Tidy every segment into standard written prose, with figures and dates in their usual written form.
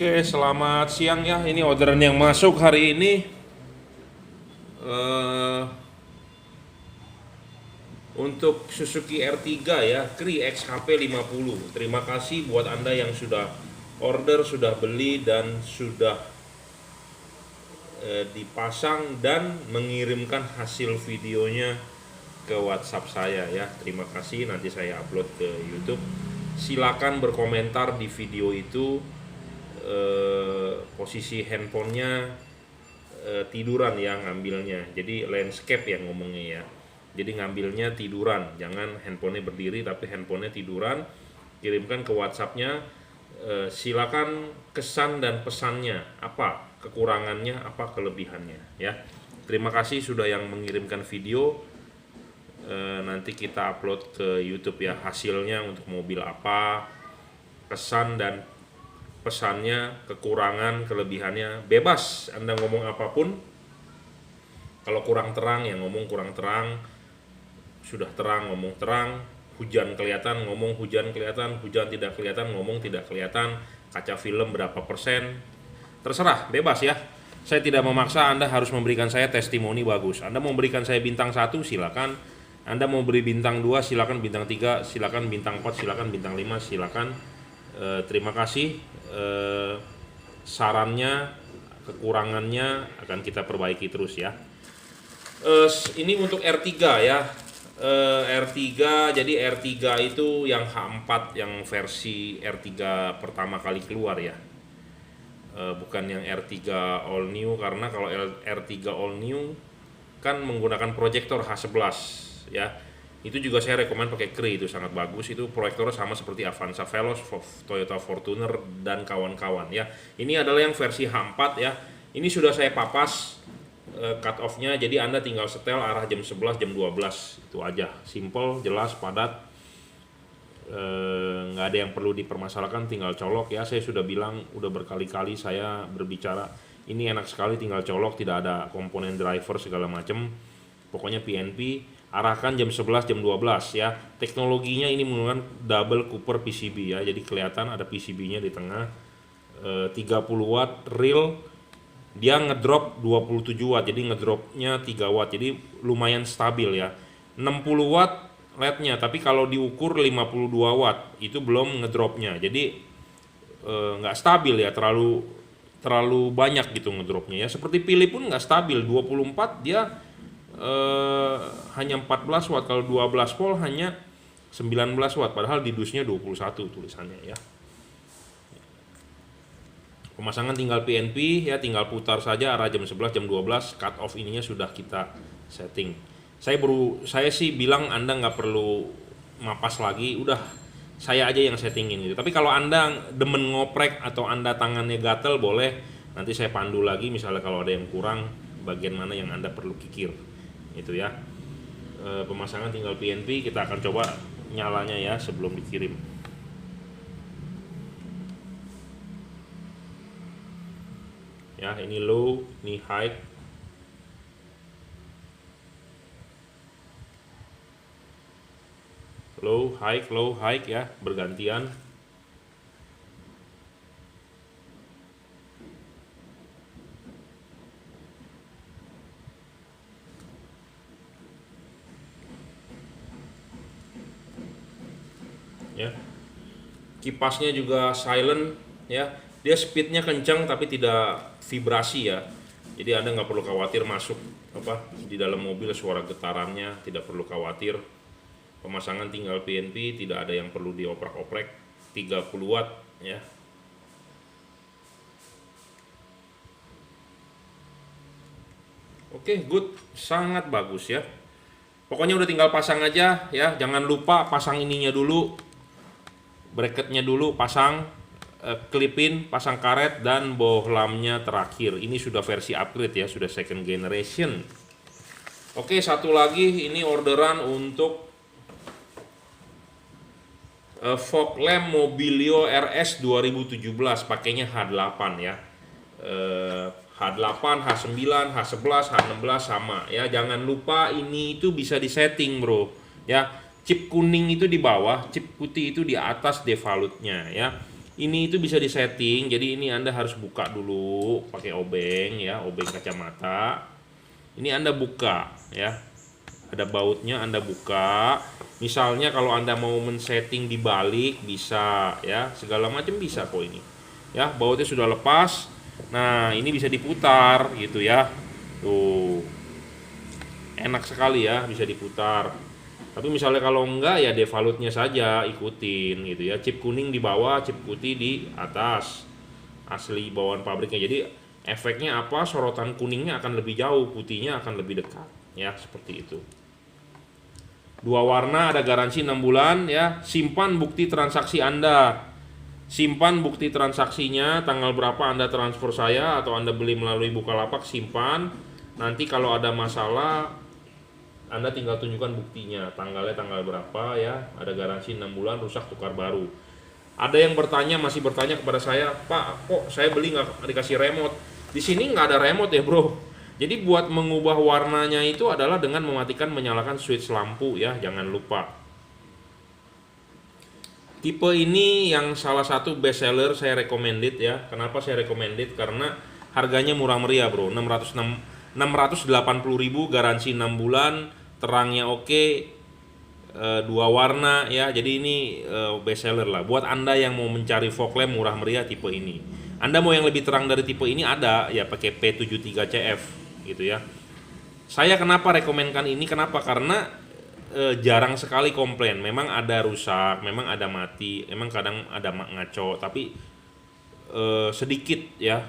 Oke, selamat siang ya. Ini orderan yang masuk hari ini. eh untuk Suzuki R3 ya, Kri XHP 50. Terima kasih buat Anda yang sudah order, sudah beli dan sudah dipasang dan mengirimkan hasil videonya ke WhatsApp saya ya. Terima kasih, nanti saya upload ke YouTube. Silakan berkomentar di video itu. Posisi handphonenya tiduran ya ngambilnya, jadi landscape yang ngomongnya ya, jadi ngambilnya tiduran, jangan handphonenya berdiri tapi handphonenya tiduran. Kirimkan ke WhatsAppnya. Silakan kesan dan pesannya, apa kekurangannya, apa kelebihannya ya. Terima kasih sudah yang mengirimkan video. Nanti kita upload ke YouTube ya, hasilnya untuk mobil apa, kesan dan pesannya, kekurangan, kelebihannya. Bebas Anda ngomong apapun. Kalau kurang terang ya ngomong kurang terang, sudah terang ngomong terang, hujan kelihatan ngomong hujan kelihatan, hujan tidak kelihatan ngomong tidak kelihatan, kaca film berapa persen, terserah, bebas ya. Saya tidak memaksa Anda harus memberikan saya testimoni bagus. Anda mau berikan saya bintang 1 silakan, Anda mau beri bintang 2 silakan, bintang 3 silakan, bintang 4 silakan, bintang 5 silakan. Terima kasih. Sarannya, kekurangannya akan kita perbaiki terus ya. Ini untuk R3 ya. R3, jadi R3 itu yang H4, yang versi R3 pertama kali keluar ya. Bukan yang R3 all new, karena kalau R3 all new kan menggunakan proyektor H11 ya. Itu juga saya rekomen pakai Kri, itu sangat bagus. Itu proyektornya sama seperti Avanza Veloz, Toyota Fortuner dan kawan-kawan ya. Ini adalah yang versi H4 ya. Ini sudah saya papas cut off-nya, jadi Anda tinggal setel arah jam 11, jam 12. Itu aja, simple, jelas, padat. Nggak ada yang perlu dipermasalahkan, tinggal colok ya. Saya sudah bilang, udah berkali-kali saya berbicara, ini enak sekali, tinggal colok, tidak ada komponen driver segala macam. Pokoknya PNP, arahkan jam 11, jam 12 ya. Teknologinya ini menggunakan double Cooper PCB ya, jadi kelihatan ada PCB-nya di tengah. 30 watt real, dia ngedrop 27 watt, jadi ngedropnya 3 watt, jadi lumayan stabil ya. 60 watt LED-nya, tapi kalau diukur 52 watt itu belum ngedropnya, jadi nggak stabil ya, terlalu banyak gitu ngedropnya ya. Seperti pilih pun nggak stabil, 24 dia hanya 14 watt, kalau 12 volt hanya 19 watt, padahal di dusnya 21 tulisannya ya. Pemasangan tinggal PNP ya, tinggal putar saja arah jam 11, jam 12, cut off ininya sudah kita setting. Saya sih bilang Anda nggak perlu mapas lagi, udah saya aja yang settingin gitu. Tapi kalau Anda demen ngoprek atau Anda tangannya gatel, boleh nanti saya pandu lagi, misalnya kalau ada yang kurang bagian mana yang Anda perlu kikir itu ya. Pemasangan tinggal PNP, kita akan coba nyalanya ya sebelum dikirim. Ya, ini low, ini high. Low, high ya, bergantian. Ya. Kipasnya juga silent ya. Dia speednya kencang tapi tidak vibrasi ya. Jadi Anda nggak perlu khawatir masuk di dalam mobil suara getarannya, tidak perlu khawatir. Pemasangan tinggal PNP, tidak ada yang perlu dioprak-oprek. 30 watt ya. Oke, good, sangat bagus ya. Pokoknya udah tinggal pasang aja ya. Jangan lupa pasang ininya dulu, bracketnya dulu pasang, klipin, pasang karet, dan bohlamnya terakhir. Ini sudah versi upgrade ya, sudah second generation. Oke, satu lagi, ini orderan untuk fog lamp Mobilio RS 2017, pakainya H8 ya. H8, H9, H11, H16 sama ya. Jangan lupa ini itu bisa disetting bro ya. Chip kuning itu di bawah, chip putih itu di atas devalutnya ya. Ini itu bisa disetting, jadi ini Anda harus buka dulu pakai obeng ya, obeng kacamata. Ini Anda buka ya. Ada bautnya Anda buka. Misalnya kalau Anda mau men-setting dibalik bisa ya, segala macam bisa kok ini. Ya, bautnya sudah lepas. Nah, ini bisa diputar gitu ya. Tuh. Enak sekali ya, bisa diputar. Tapi misalnya kalau enggak ya devalutnya saja ikutin gitu ya. Chip kuning di bawah, chip putih di atas. Asli bawaan pabriknya. Jadi efeknya apa? Sorotan kuningnya akan lebih jauh, putihnya akan lebih dekat. Ya, seperti itu. Dua warna, ada garansi 6 bulan ya. Simpan bukti transaksi Anda. Simpan bukti transaksinya, tanggal berapa Anda transfer saya atau Anda beli melalui Bukalapak, simpan. Nanti kalau ada masalah Anda tinggal tunjukkan buktinya, tanggalnya tanggal berapa ya, ada garansi 6 bulan, rusak tukar baru. Ada yang masih bertanya kepada saya, Pak, kok saya beli nggak dikasih remote? Di sini nggak ada remote ya bro. Jadi buat mengubah warnanya itu adalah dengan mematikan menyalakan switch lampu ya, jangan lupa. Tipe ini yang salah satu best seller, saya recommended ya. Kenapa saya recommended? Karena harganya murah meriah bro, 680.000, garansi 6 bulan, terangnya oke, dua warna ya. Jadi ini best seller lah buat Anda yang mau mencari fog lamp murah meriah tipe ini. Anda mau yang lebih terang dari tipe ini ada ya, pakai P73CF gitu ya. Saya kenapa rekomenkan ini? Kenapa? Karena jarang sekali komplain. Memang ada rusak, memang ada mati, memang kadang ada ngaco, tapi sedikit ya,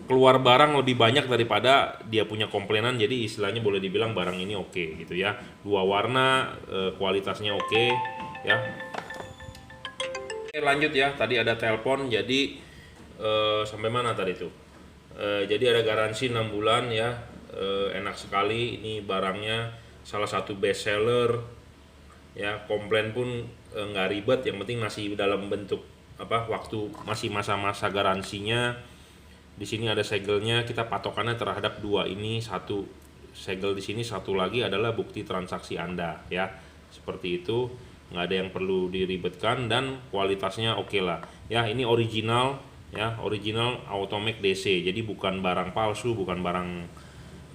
keluar barang lebih banyak daripada dia punya komplainan. Jadi istilahnya boleh dibilang barang ini oke gitu ya. Dua warna, kualitasnya oke ya. Oke, lanjut ya. Tadi ada telepon, jadi sampai mana tadi tuh? Jadi ada garansi 6 bulan ya. Enak sekali ini barangnya, salah satu best seller ya. Komplain pun nggak ribet, yang penting masih dalam bentuk waktu masih masa-masa garansinya. Di sini ada segelnya, kita patokannya terhadap dua ini, satu segel di sini, satu lagi adalah bukti transaksi Anda ya. Seperti itu, nggak ada yang perlu diribetkan dan kualitasnya oke lah. Ya, ini original ya, original Automac DC. Jadi bukan barang palsu, bukan barang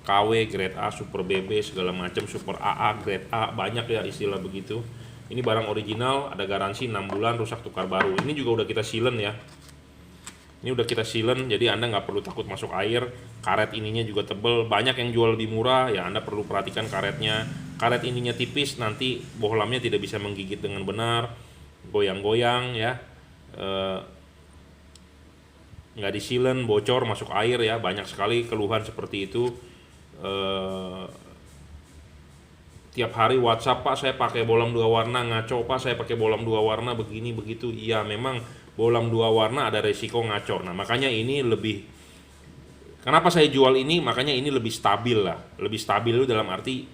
KW, grade A, Super BB, segala macam, Super AA, grade A, banyak ya istilah begitu. Ini barang original, ada garansi 6 bulan, rusak tukar baru. Ini juga udah kita sealant ya. Ini udah kita sealant, jadi Anda nggak perlu takut masuk air. Karet ininya juga tebel, banyak yang jual lebih murah ya. Anda perlu perhatikan karetnya. Karet ininya tipis, nanti bohlamnya tidak bisa menggigit dengan benar, goyang-goyang ya. Nggak di sealant, bocor, masuk air ya. Banyak sekali keluhan seperti itu. Tiap hari WhatsApp, Pak saya pakai bohlam dua warna ngaco, Pak saya pakai bohlam dua warna begini begitu. Iya, memang bohlam dua warna ada resiko ngaco. Nah makanya ini lebih, kenapa saya jual ini, makanya ini lebih stabil lah. Lebih stabil itu dalam arti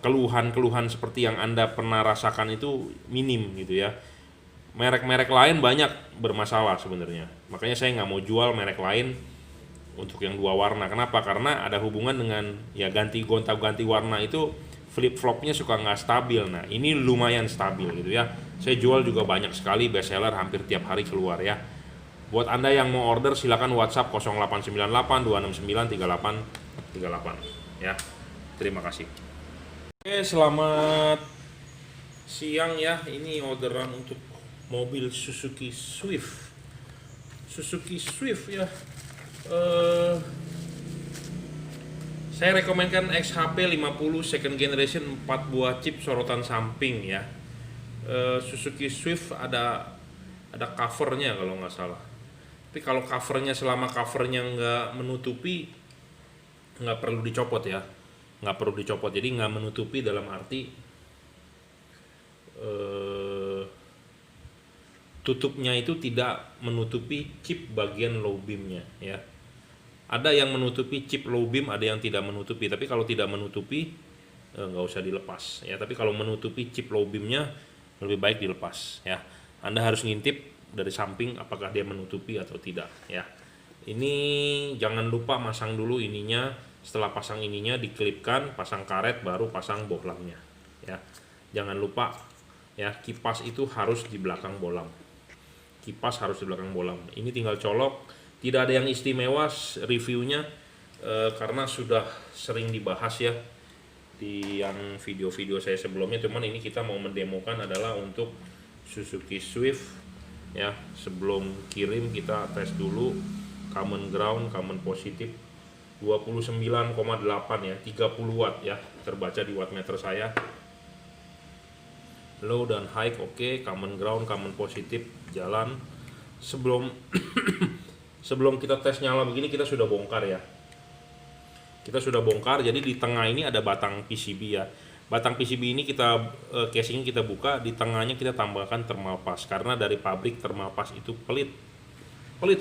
keluhan-keluhan seperti yang Anda pernah rasakan itu minim gitu ya. Merek-merek lain banyak bermasalah sebenarnya, makanya saya nggak mau jual merek lain untuk yang dua warna. Kenapa? Karena ada hubungan dengan ya gonta-ganti warna itu, flip-flopnya suka nggak stabil. Nah ini lumayan stabil gitu ya. Saya jual juga banyak sekali, best seller, hampir tiap hari keluar ya. Buat Anda yang mau order silakan WhatsApp 0898 269 3838 ya. Terima kasih. Oke, selamat siang ya. Ini orderan untuk mobil Suzuki Swift. Suzuki Swift ya. Saya rekomendkan XHP 50 second generation, 4 buah chip sorotan samping ya. Suzuki Swift ada covernya kalau nggak salah. Tapi kalau covernya, selama covernya nggak menutupi, nggak perlu dicopot ya. Nggak perlu dicopot, jadi nggak menutupi dalam arti tutupnya itu tidak menutupi chip bagian low beamnya ya. Ada yang menutupi chip low beam, ada yang tidak menutupi. Tapi kalau tidak menutupi nggak usah dilepas ya. Tapi kalau menutupi chip low beamnya lebih baik dilepas ya. Anda harus ngintip dari samping apakah dia menutupi atau tidak ya. Ini jangan lupa masang dulu ininya. Setelah pasang ininya diklipkan, pasang karet, baru pasang bohlamnya ya. Jangan lupa ya. Kipas itu harus di belakang bolam. Kipas harus di belakang bolam. Ini tinggal colok, tidak ada yang istimewa reviewnya karena sudah sering dibahas ya di yang video-video saya sebelumnya. Cuman ini kita mau mendemokan adalah untuk Suzuki Swift ya. Sebelum kirim kita tes dulu common ground, common positif 29,8 ya, 30 watt ya, terbaca di wattmeter saya. Low dan high oke, common ground, common positif jalan. Sebelum sebelum kita tes nyala begini kita sudah bongkar ya. Kita sudah bongkar, jadi di tengah ini ada batang PCB ya. Batang PCB ini kita casing kita buka, di tengahnya kita tambahkan thermal paste karena dari pabrik thermal paste itu pelit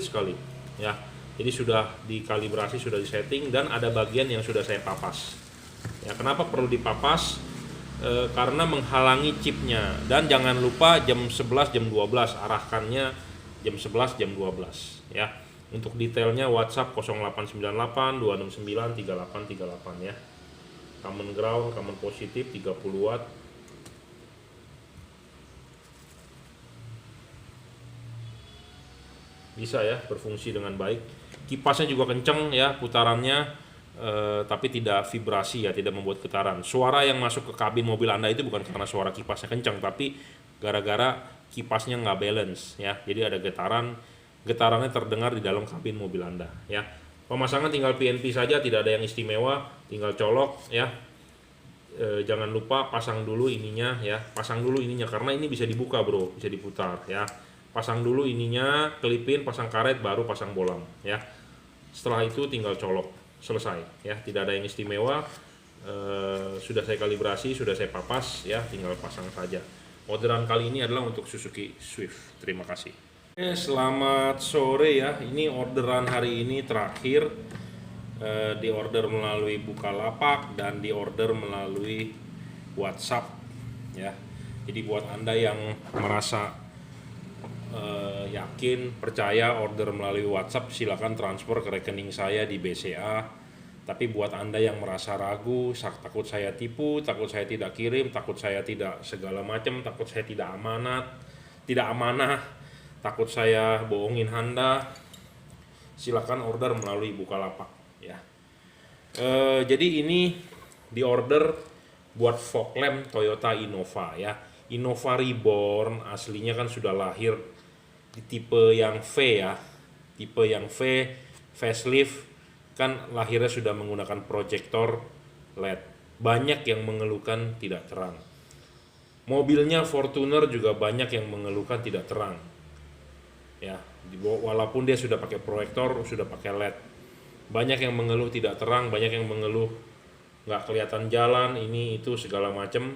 sekali ya. Jadi sudah dikalibrasi, sudah disetting, dan ada bagian yang sudah saya papas. Ya, kenapa perlu dipapas? Karena menghalangi chipnya. Dan jangan lupa jam 11, jam 12 arahkannya jam 11, jam 12 ya. Untuk detailnya WhatsApp 0898 269 3838 ya. Common ground, common positif 30 watt. Bisa ya, berfungsi dengan baik. Kipasnya juga kenceng ya putarannya, tapi tidak vibrasi ya, tidak membuat getaran. Suara yang masuk ke kabin mobil Anda itu bukan karena suara kipasnya kenceng, tapi gara-gara kipasnya nggak balance ya. Jadi ada getarannya terdengar di dalam kabin mobil Anda ya. Pemasangan tinggal PNP saja, tidak ada yang istimewa, tinggal colok ya. Jangan lupa pasang dulu ininya ya, pasang dulu ininya karena ini bisa dibuka bro, bisa diputar ya. Pasang dulu ininya, kelipin, pasang karet, baru pasang bolam ya. Setelah itu tinggal colok, selesai ya, tidak ada yang istimewa. Sudah saya kalibrasi, sudah saya papas ya, tinggal pasang saja. Orderan kali ini adalah untuk Suzuki Swift. Terima kasih. Selamat sore ya, ini orderan hari ini terakhir. Di order melalui Bukalapak dan di order melalui WhatsApp ya. Jadi buat Anda yang merasa yakin, percaya order melalui WhatsApp, silakan transfer ke rekening saya di BCA. Tapi buat Anda yang merasa ragu, takut saya tipu, takut saya tidak kirim, takut saya tidak segala macam, takut saya tidak amanah, takut saya bohongin Anda, silakan order melalui Bukalapak ya. Jadi ini di order buat fog lamp Toyota Innova ya. Innova Reborn aslinya kan sudah lahir di tipe yang V ya, tipe yang V facelift, kan lahirnya sudah menggunakan proyektor LED. Banyak yang mengeluhkan tidak terang. Mobilnya Fortuner juga banyak yang mengeluhkan tidak terang ya, walaupun dia sudah pakai proyektor, sudah pakai LED. Banyak yang mengeluh tidak terang, banyak yang mengeluh nggak kelihatan jalan, ini itu segala macam.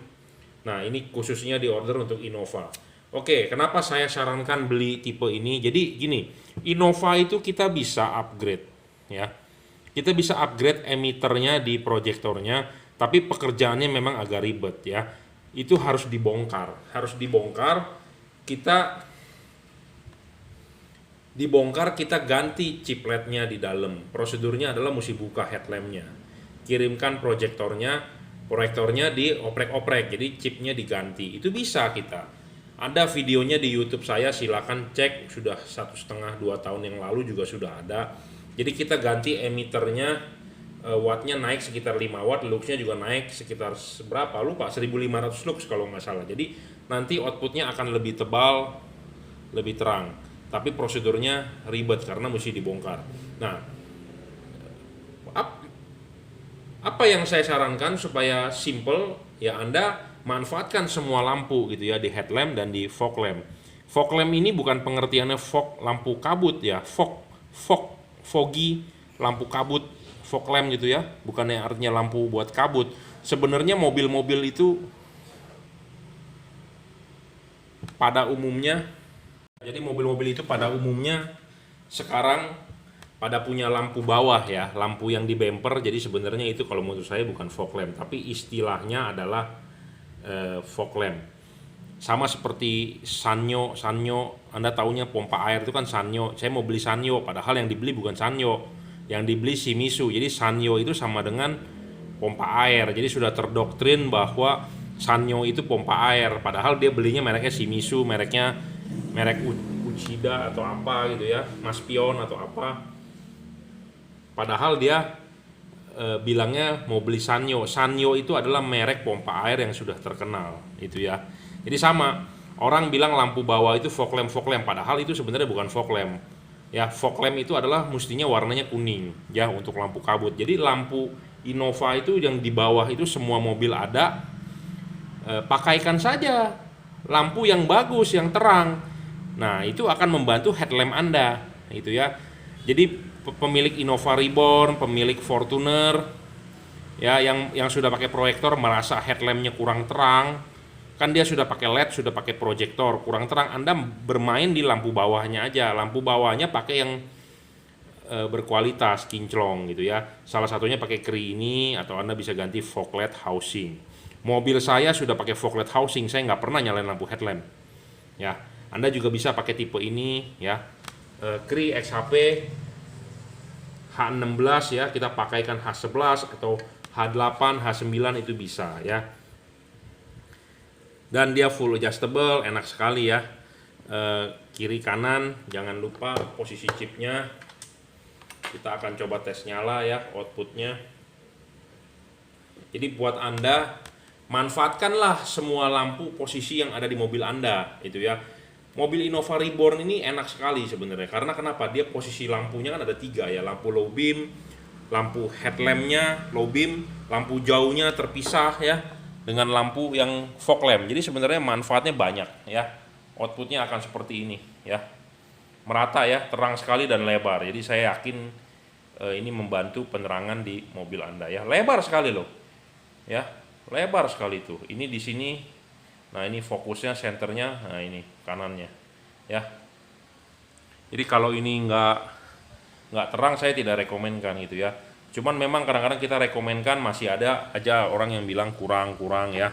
Nah ini khususnya di order untuk Innova. Oke, kenapa saya sarankan beli tipe ini? Jadi gini, Innova itu kita bisa upgrade ya. Kita bisa upgrade emitternya di proyektornya, tapi pekerjaannya memang agak ribet ya. Itu harus dibongkar. Kita ganti chip LED-nya di dalam. Prosedurnya adalah mesti buka headlamp-nya. Kirimkan proyektornya dioprek-oprek, jadi chipnya diganti. Itu bisa kita. Ada videonya di YouTube saya, silakan cek, sudah 1,5-2 tahun yang lalu juga sudah ada. Jadi kita ganti emitternya, wattnya naik sekitar 5 watt, luxnya juga naik sekitar berapa lupa, 1500 lux kalau nggak salah. Jadi nanti outputnya akan lebih tebal, lebih terang. Tapi prosedurnya ribet karena mesti dibongkar. Nah, apa yang saya sarankan supaya simple ya, Anda manfaatkan semua lampu gitu ya, di headlamp dan di fog lamp. Fog lamp ini bukan pengertiannya fog lampu kabut ya, foggy lampu kabut, fog lamp gitu ya, bukannya artinya lampu buat kabut. Sebenarnya mobil-mobil itu pada umumnya, jadi mobil-mobil itu pada umumnya sekarang pada punya lampu bawah ya, lampu yang di bumper. Jadi sebenarnya itu kalau menurut saya bukan fog lamp, tapi istilahnya adalah fog lamp. Sama seperti Sanyo, Anda taunya pompa air itu kan Sanyo. Saya mau beli Sanyo, padahal yang dibeli bukan Sanyo, yang dibeli Shimizu. Jadi Sanyo itu sama dengan pompa air. Jadi sudah terdoktrin bahwa Sanyo itu pompa air, padahal dia belinya mereknya Shimizu, merek Uchida atau apa gitu ya, Maspion atau apa. Padahal dia bilangnya mau beli Sanyo. Sanyo itu adalah merek pompa air yang sudah terkenal itu ya. Jadi sama, orang bilang lampu bawah itu fog lamp, padahal itu sebenarnya bukan fog lamp. Ya, fog lamp itu adalah mestinya warnanya kuning ya untuk lampu kabut. Jadi lampu Innova itu yang di bawah itu semua mobil ada, pakaikan saja lampu yang bagus, yang terang. Nah, itu akan membantu headlamp Anda itu ya. Jadi pemilik Innova Reborn, pemilik Fortuner ya yang sudah pakai proyektor merasa headlampnya kurang terang, kan dia sudah pakai LED, sudah pakai proyektor kurang terang, Anda bermain di lampu bawahnya aja. Lampu bawahnya pakai yang berkualitas kinclong gitu ya. Salah satunya pakai Cree ini, atau Anda bisa ganti fog LED housing. Mobil saya sudah pakai fog LED housing, saya nggak pernah nyalain lampu headlamp ya. Anda juga bisa pakai tipe ini ya, Cree XHP H16 ya, kita pakaikan H11 atau H8, H9 itu bisa ya. Dan dia full adjustable, enak sekali ya. Kiri kanan, jangan lupa posisi chipnya. Kita akan coba tes nyala ya, outputnya. Jadi buat Anda, manfaatkanlah semua lampu posisi yang ada di mobil Anda itu ya. Mobil Innova Reborn ini enak sekali sebenarnya, karena kenapa? Dia posisi lampunya kan ada 3 ya, lampu low beam, lampu headlampnya low beam, lampu jauhnya terpisah ya dengan lampu yang fog lamp. Jadi sebenarnya manfaatnya banyak ya. Outputnya akan seperti ini ya, merata ya, terang sekali dan lebar. Jadi saya yakin ini membantu penerangan di mobil Anda ya. Lebar sekali loh ya, lebar sekali tuh. Ini di sini. Nah, ini fokusnya, senternya, nah ini kanannya ya. Jadi kalau ini nggak terang, saya tidak rekomenkan gitu ya. Cuman memang kadang-kadang kita rekomenkan, masih ada aja orang yang bilang kurang ya.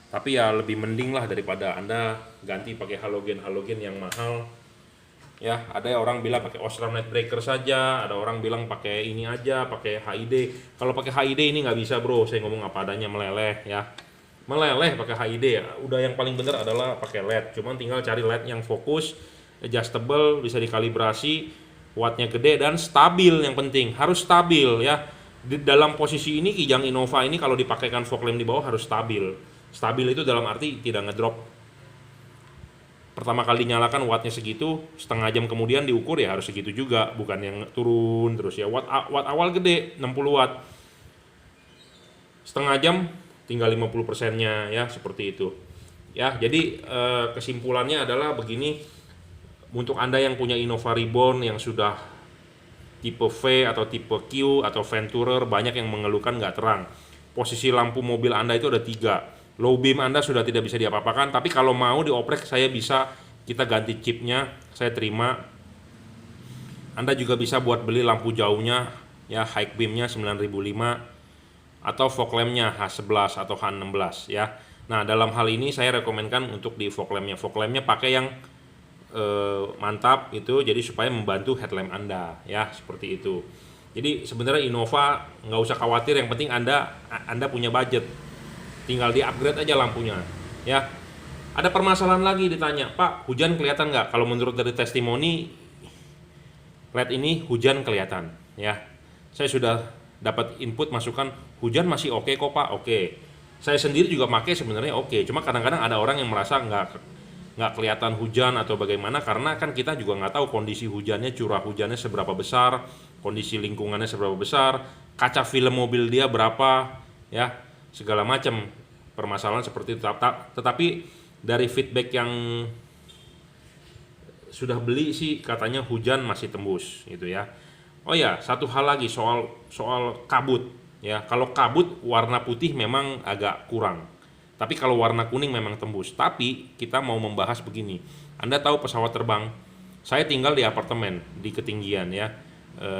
Tapi ya lebih mending lah daripada Anda ganti pakai halogen yang mahal ya. Ada orang bilang pakai Osram Night Breaker saja, ada orang bilang pakai ini aja, pakai HID. Kalau pakai HID ini nggak bisa bro, saya ngomong apa adanya, meleleh ya. Meleleh pakai HID ya. Udah yang paling benar adalah pakai LED. Cuman tinggal cari LED yang fokus, adjustable, bisa dikalibrasi, wattnya gede dan stabil. Yang penting harus stabil ya. Di dalam posisi ini Kijang Innova ini kalau dipakaikan fog lamp di bawah harus stabil. Stabil itu dalam arti tidak ngedrop. Pertama kali dinyalakan wattnya segitu, setengah jam kemudian diukur ya harus segitu juga, bukan yang turun terus ya. Watt awal gede 60 watt, setengah jam tinggal 50%-nya ya, seperti itu ya. Jadi kesimpulannya adalah begini, untuk Anda yang punya Innova Reborn yang sudah tipe V atau tipe Q atau Venturer, banyak yang mengeluhkan nggak terang. Posisi lampu mobil Anda itu ada 3, low beam Anda sudah tidak bisa diapa-apakan, tapi kalau mau dioprek saya bisa, kita ganti chipnya, saya terima. Anda juga bisa buat beli lampu jauhnya ya, high beamnya 9005 atau fog lampnya H11 atau H16 ya. Nah, dalam hal ini saya rekomendkan untuk di fog lampnya pakai yang mantap itu, jadi supaya membantu headlamp Anda ya, seperti itu. Jadi sebenarnya Innova nggak usah khawatir, yang penting Anda punya budget, tinggal di upgrade aja lampunya ya. Ada permasalahan lagi ditanya, Pak, hujan kelihatan nggak? Kalau menurut dari testimoni LED ini hujan kelihatan ya. Saya sudah dapat input masukan, hujan masih oke kok Pak. Oke, saya sendiri juga pakai sebenarnya oke. Cuma kadang-kadang ada orang yang merasa nggak kelihatan hujan atau bagaimana, karena kan kita juga nggak tahu kondisi hujannya, curah hujannya seberapa besar, kondisi lingkungannya seberapa besar, kaca film mobil dia berapa ya, segala macam permasalahan seperti itu. Tetapi dari feedback yang sudah beli sih katanya hujan masih tembus gitu ya. Oh ya, satu hal lagi soal kabut ya. Kalau kabut warna putih memang agak kurang, tapi kalau warna kuning memang tembus. Tapi kita mau membahas begini, Anda tahu pesawat terbang, saya tinggal di apartemen di ketinggian ya,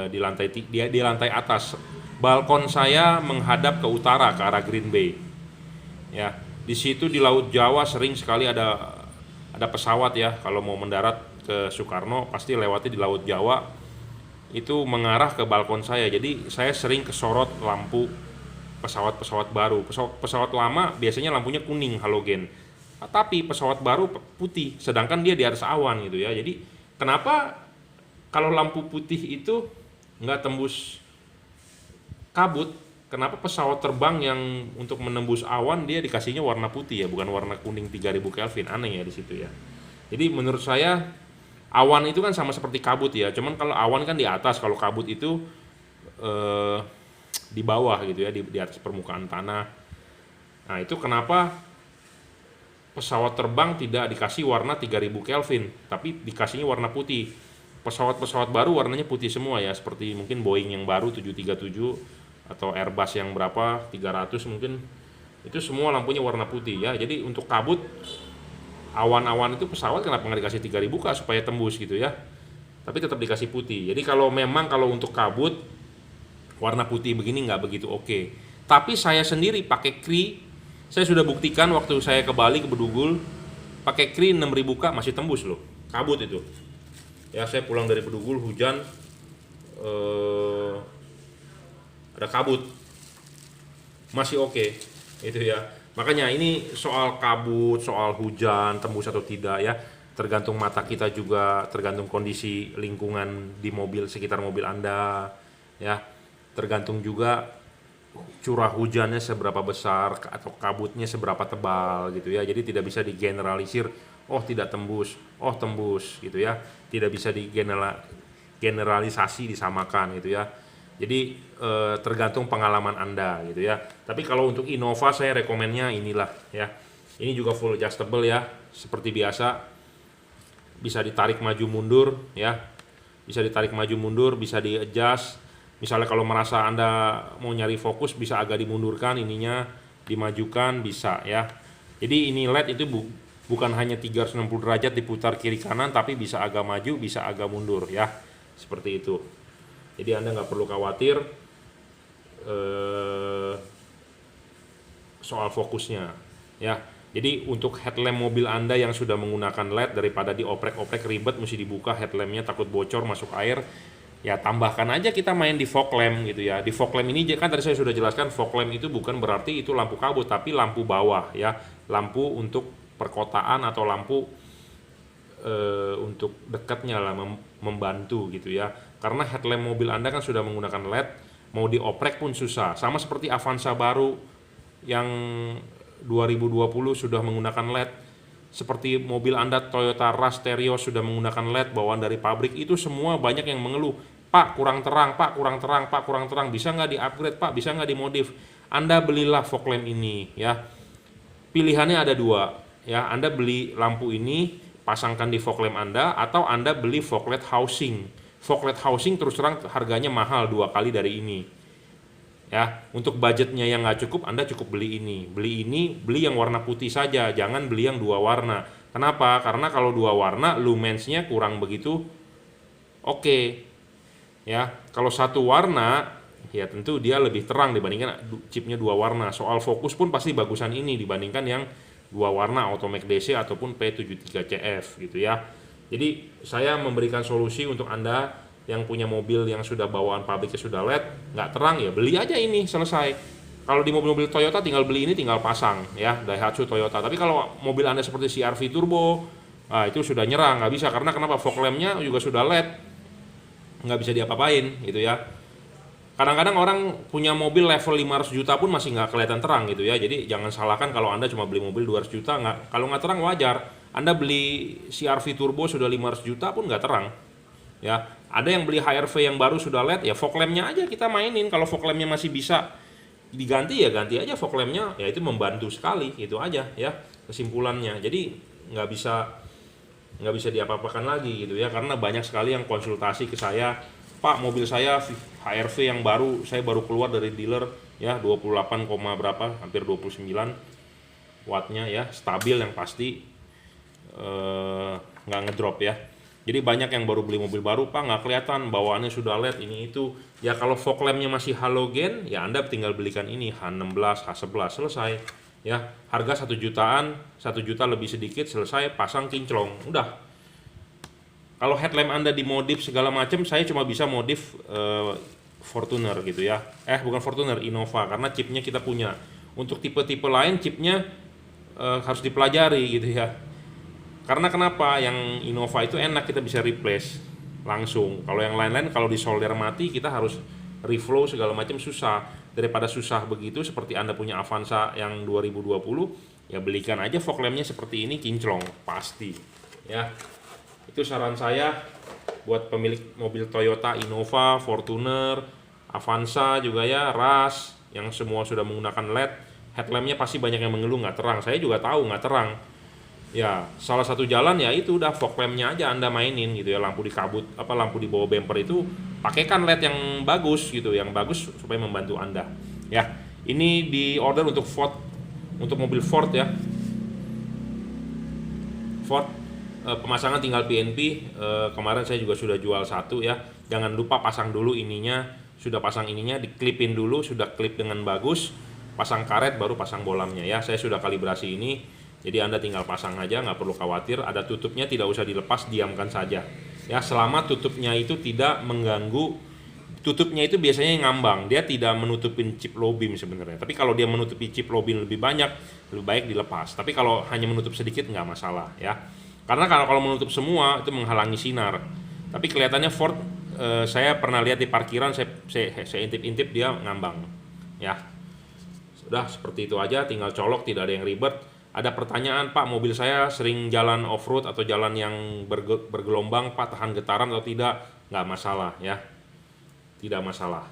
di lantai atas. Balkon saya menghadap ke utara, ke arah Green Bay ya. Di situ di Laut Jawa sering sekali ada pesawat ya, kalau mau mendarat ke Soekarno pasti lewatnya di Laut Jawa, itu mengarah ke balkon saya. Jadi saya sering kesorot lampu pesawat-pesawat baru. Pesawat lama biasanya lampunya kuning halogen, tapi pesawat baru putih, sedangkan dia di atas awan gitu ya. Jadi kenapa kalau lampu putih itu nggak tembus kabut, kenapa pesawat terbang yang untuk menembus awan dia dikasihnya warna putih ya, bukan warna kuning 3000 Kelvin? Aneh ya di situ ya. Jadi menurut saya awan itu kan sama seperti kabut ya, cuman kalau awan kan di atas, kalau kabut itu eh, di bawah gitu ya, di atas permukaan tanah. Nah itu kenapa pesawat terbang tidak dikasih warna 3000 Kelvin, tapi dikasihnya warna putih. Pesawat-pesawat baru warnanya putih semua ya, seperti mungkin Boeing yang baru 737 atau Airbus yang berapa 300 mungkin, itu semua lampunya warna putih ya. Jadi untuk kabut, awan-awan itu pesawat kenapa nggak dikasih 3000 kah supaya tembus gitu ya, tapi tetap dikasih putih. Jadi kalau memang kalau untuk kabut warna putih begini nggak begitu oke. Tapi saya sendiri pakai Cree, saya sudah buktikan waktu saya ke Bali, ke Bedugul, pakai Cree 6000 K masih tembus loh kabut itu ya. Saya pulang dari Bedugul hujan, ada kabut masih oke itu ya. Makanya ini soal kabut, soal hujan tembus atau tidak ya, tergantung mata kita juga, tergantung kondisi lingkungan di mobil, sekitar mobil Anda ya, tergantung juga curah hujannya seberapa besar atau kabutnya seberapa tebal gitu ya. Jadi tidak bisa digeneralisir, oh tidak tembus, oh tembus gitu ya. Tidak bisa digeneralisasi, disamakan gitu ya. Jadi tergantung pengalaman Anda gitu ya. Tapi kalau untuk Innova saya rekomennya inilah ya. Ini juga full adjustable ya, seperti biasa. Bisa ditarik maju mundur ya. Bisa ditarik maju mundur, bisa di-adjust. Misalnya kalau merasa Anda mau nyari fokus, bisa agak dimundurkan ininya, dimajukan bisa ya. Jadi ini LED itu bukan hanya 360 derajat diputar kiri kanan, tapi bisa agak maju, bisa agak mundur ya. Seperti itu. Jadi Anda nggak perlu khawatir soal fokusnya ya. Jadi untuk headlamp mobil Anda yang sudah menggunakan LED, daripada dioprek-oprek ribet mesti dibuka headlampnya takut bocor masuk air, ya tambahkan aja kita main di fog lamp gitu ya. Di fog lamp ini kan tadi saya sudah jelaskan, fog lamp itu bukan berarti itu lampu kabut, tapi lampu bawah ya, lampu untuk perkotaan atau lampu untuk dekatnya lah, membantu gitu ya. Karena headlamp mobil Anda kan sudah menggunakan LED, mau dioprek pun susah. Sama seperti Avanza baru yang 2020 sudah menggunakan LED, seperti mobil Anda Toyota Rush Stereo sudah menggunakan LED bawaan dari pabrik, itu semua banyak yang mengeluh, Pak kurang terang, Pak kurang terang, Pak kurang terang, bisa nggak di-upgrade Pak, bisa nggak dimodif. Anda belilah fog lamp ini ya. Pilihannya ada dua ya, Anda beli lampu ini pasangkan di fog lamp Anda, atau Anda beli fog LED housing. Fog LED housing terus terang harganya mahal 2 kali dari ini ya. Untuk budgetnya yang nggak cukup, Anda cukup beli ini, beli yang warna putih saja, jangan beli yang 2 warna. Kenapa? Karena kalau 2 warna lumensnya kurang begitu oke ya. Kalau 1 warna ya tentu dia lebih terang dibandingkan chipnya 2 warna. Soal fokus pun pasti bagusan ini dibandingkan yang 2 warna Automac DC ataupun P73CF gitu ya. Jadi saya memberikan solusi untuk Anda yang punya mobil yang sudah bawaan pabriknya sudah LED, nggak terang, ya beli aja ini, selesai. Kalau di mobil-mobil Toyota tinggal beli ini, tinggal pasang ya, Daihatsu Toyota. Tapi kalau mobil Anda seperti CR-V Turbo, nah itu sudah nyerang, nggak bisa. Karena kenapa? Fog lamp-nya juga sudah LED, nggak bisa diapa-apain gitu ya. Kadang-kadang orang punya mobil level 500 juta pun masih nggak kelihatan terang gitu ya. Jadi jangan salahkan kalau Anda cuma beli mobil 200 juta, kalau nggak terang wajar. Anda beli CR-V Turbo sudah 500 juta pun nggak terang ya. Ada yang beli HR-V yang baru sudah LED, ya fog lamp-nya aja kita mainin. Kalau fog lamp-nya masih bisa diganti, ya ganti aja fog lamp-nya, ya itu membantu sekali, itu aja ya kesimpulannya. Jadi nggak bisa diapa-apakan lagi gitu ya, karena banyak sekali yang konsultasi ke saya, Pak mobil saya HR-V yang baru, saya baru keluar dari dealer ya, 28, berapa, hampir 29 wattnya ya, stabil yang pasti, nggak ngedrop ya. Jadi banyak yang baru beli mobil baru, Pak nggak kelihatan bawaannya sudah LED ini itu. Ya kalau fog lamp-nya masih halogen, ya Anda tinggal belikan ini H16, H11, selesai ya. Harga 1 jutaan, 1 juta lebih sedikit, selesai, pasang kinclong, udah. Kalau headlamp Anda dimodif segala macam, saya cuma bisa modif Fortuner gitu ya. Bukan Fortuner, Innova, karena chipnya kita punya. Untuk tipe-tipe lain chipnya harus dipelajari gitu ya. Karena kenapa? Yang Innova itu enak, kita bisa replace langsung. Kalau yang lain-lain kalau di solder mati kita harus reflow segala macam, susah. Daripada susah begitu, seperti Anda punya Avanza yang 2020, ya belikan aja fog lampnya seperti ini, kinclong pasti ya. Itu saran saya buat pemilik mobil Toyota Innova, Fortuner, Avanza juga ya, Rush yang semua sudah menggunakan LED. Headlampnya pasti banyak yang mengeluh nggak terang. Saya juga tahu nggak terang. Ya, salah satu jalan ya itu udah fog lampnya aja Anda mainin gitu ya, lampu di kabut lampu di bawah bumper itu pakaikan LED yang bagus gitu, yang bagus supaya membantu Anda. Ya, ini di order untuk Ford, untuk mobil Ford ya. Ford pemasangan tinggal PNP. Kemarin saya juga sudah jual satu ya. Jangan lupa pasang dulu ininya, sudah pasang ininya diklipin dulu, sudah klip dengan bagus, pasang karet baru pasang bolamnya ya. Saya sudah kalibrasi ini. Jadi Anda tinggal pasang aja, nggak perlu khawatir. Ada tutupnya, tidak usah dilepas, diamkan saja. Ya, selama tutupnya itu tidak mengganggu. Tutupnya itu biasanya ngambang, dia tidak menutupin chip low beam sebenarnya. Tapi kalau dia menutupi chip low beam lebih banyak, lebih baik dilepas. Tapi kalau hanya menutup sedikit nggak masalah ya. Karena kalau menutup semua itu menghalangi sinar. Tapi kelihatannya Ford, saya pernah lihat di parkiran, saya intip-intip dia ngambang. Ya, sudah seperti itu aja, tinggal colok, tidak ada yang ribet. Ada pertanyaan, Pak, mobil saya sering jalan off-road atau jalan yang bergelombang, Pak, tahan getaran atau tidak? Nggak masalah ya, tidak masalah.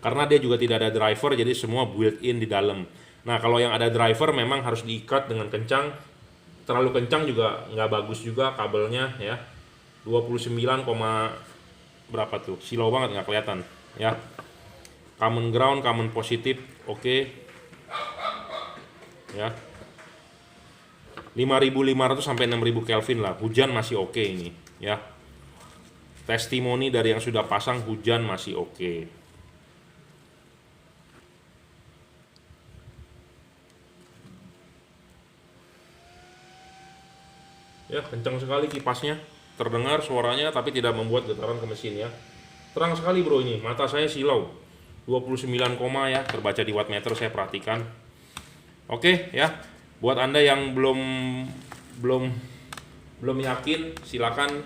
Karena dia juga tidak ada driver, jadi semua built-in di dalam. Nah, kalau yang ada driver memang harus diikat dengan kencang. Terlalu kencang juga nggak bagus juga kabelnya ya. 29, berapa tuh? Silau banget, nggak kelihatan ya. Common ground, common positif, oke. Ya, 5.500 sampai 6.000 Kelvin lah, hujan masih oke ini ya. Testimoni dari yang sudah pasang, hujan masih oke. Ya, kencang sekali kipasnya, terdengar suaranya tapi tidak membuat getaran ke mesin ya. Terang sekali bro, ini mata saya silau. 29, ya, terbaca di wattmeter, saya perhatikan. Oke ya, buat Anda yang belum yakin, silakan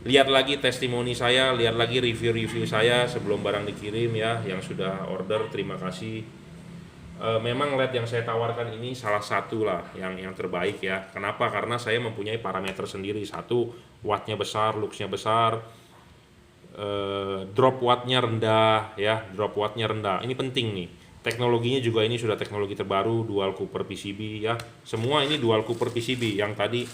lihat lagi testimoni saya, lihat lagi review-review saya sebelum barang dikirim ya. Yang sudah order, terima kasih. Memang LED yang saya tawarkan ini salah satu lah yang terbaik ya. Kenapa? Karena saya mempunyai parameter sendiri. Satu, wattnya besar, luxnya besar, drop wattnya rendah ya, drop wattnya rendah. Ini penting nih. Teknologinya juga ini sudah teknologi terbaru, dual cooper PCB ya. Semua ini dual cooper PCB. Yang tadi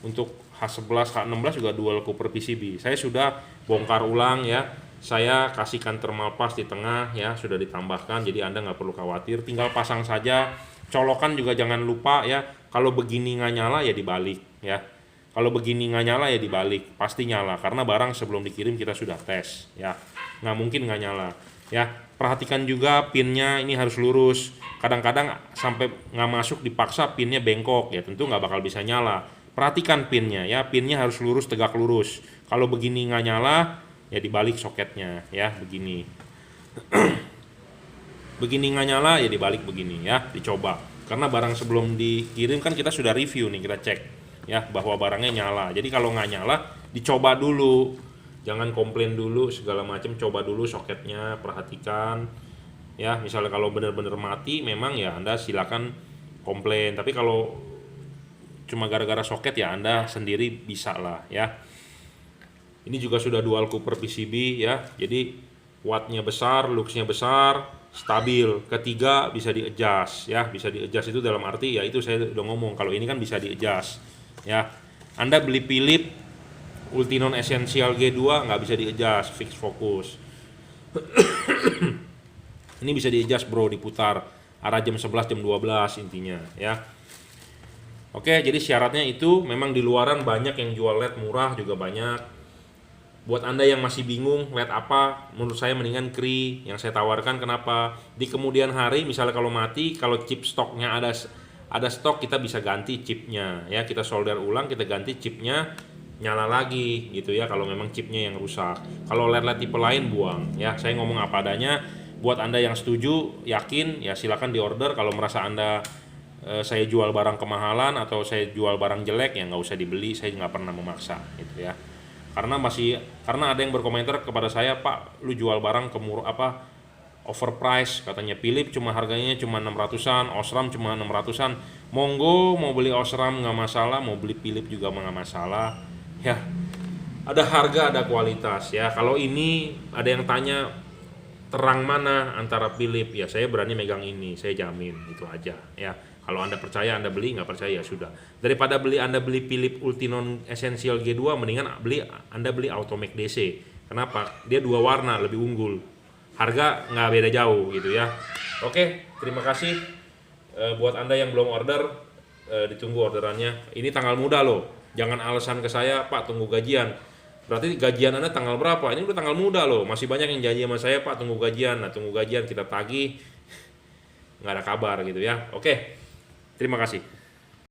untuk H11, H16 juga dual cooper PCB. Saya sudah bongkar ulang ya. Saya kasihkan thermal pass di tengah ya, sudah ditambahkan. Jadi Anda nggak perlu khawatir, tinggal pasang saja. Colokan juga jangan lupa ya. Kalau begini nggak nyala ya dibalik ya. Kalau begini nggak nyala ya dibalik, pasti nyala. Karena barang sebelum dikirim kita sudah tes ya. Nggak mungkin nggak nyala ya. Perhatikan juga pinnya ini harus lurus. Kadang-kadang sampai nggak masuk dipaksa pinnya bengkok ya, tentu nggak bakal bisa nyala. Perhatikan pinnya ya, pinnya harus lurus, tegak lurus. Kalau begini nggak nyala ya dibalik soketnya ya, begini. Begini nggak nyala ya dibalik begini ya, dicoba. Karena barang sebelum dikirim kan kita sudah review nih, kita cek ya bahwa barangnya nyala. Jadi kalau nggak nyala dicoba dulu. Jangan komplain dulu segala macam, coba dulu soketnya, perhatikan ya. Misalnya kalau benar-benar mati memang ya Anda silakan komplain, tapi kalau cuma gara-gara soket ya Anda sendiri bisa lah ya. Ini juga sudah dual cooper PCB ya, jadi wattnya besar, luxnya besar, stabil. Ketiga bisa di-adjust ya, bisa di-adjust itu dalam arti ya itu saya udah ngomong, kalau ini kan bisa di-adjust ya. Anda beli Philips Ultinon Essential G2 nggak bisa di-adjust, fix fokus. Ini bisa di-adjust bro, diputar arah jam 11, jam 12 intinya ya. Oke, jadi syaratnya itu memang di luaran banyak yang jual LED murah juga banyak. Buat Anda yang masih bingung LED apa, menurut saya mendingan Cree yang saya tawarkan. Kenapa? Di kemudian hari misalnya kalau mati, kalau chip stoknya ada stok, kita bisa ganti chipnya ya, kita solder ulang, kita ganti chipnya. nyala lagi gitu ya kalau memang chipnya yang rusak. Kalau LED tipe lain buang ya. Saya ngomong apa adanya. Buat Anda yang setuju, yakin ya silakan diorder. Kalau merasa Anda saya jual barang kemahalan atau saya jual barang jelek ya nggak usah dibeli. Saya nggak pernah memaksa gitu ya. Karena ada yang berkomentar kepada saya, Pak, lu jual barang overprice katanya. Philips cuma harganya cuma 600-an, Osram cuma 600-an. Monggo mau beli Osram nggak masalah, mau beli Philips juga nggak masalah. Ya, ada harga ada kualitas ya. Kalau ini ada yang tanya terang mana antara Philips, ya saya berani megang ini, saya jamin itu aja ya. Kalau Anda percaya Anda beli, nggak percaya ya sudah. Daripada Anda beli Philips Ultinon Essential G2, mendingan Anda beli Automac DC. Kenapa? Dia dua warna, lebih unggul. Harga nggak beda jauh gitu ya. Oke, terima kasih. Buat Anda yang belum order, ditunggu orderannya. Ini tanggal muda loh. Jangan alasan ke saya, Pak tunggu gajian. Berarti gajian Anda tanggal berapa? Ini udah tanggal muda loh. Masih banyak yang janji sama saya, Pak tunggu gajian. Nah tunggu gajian kita tagih, nggak ada kabar gitu ya. Oke, terima kasih.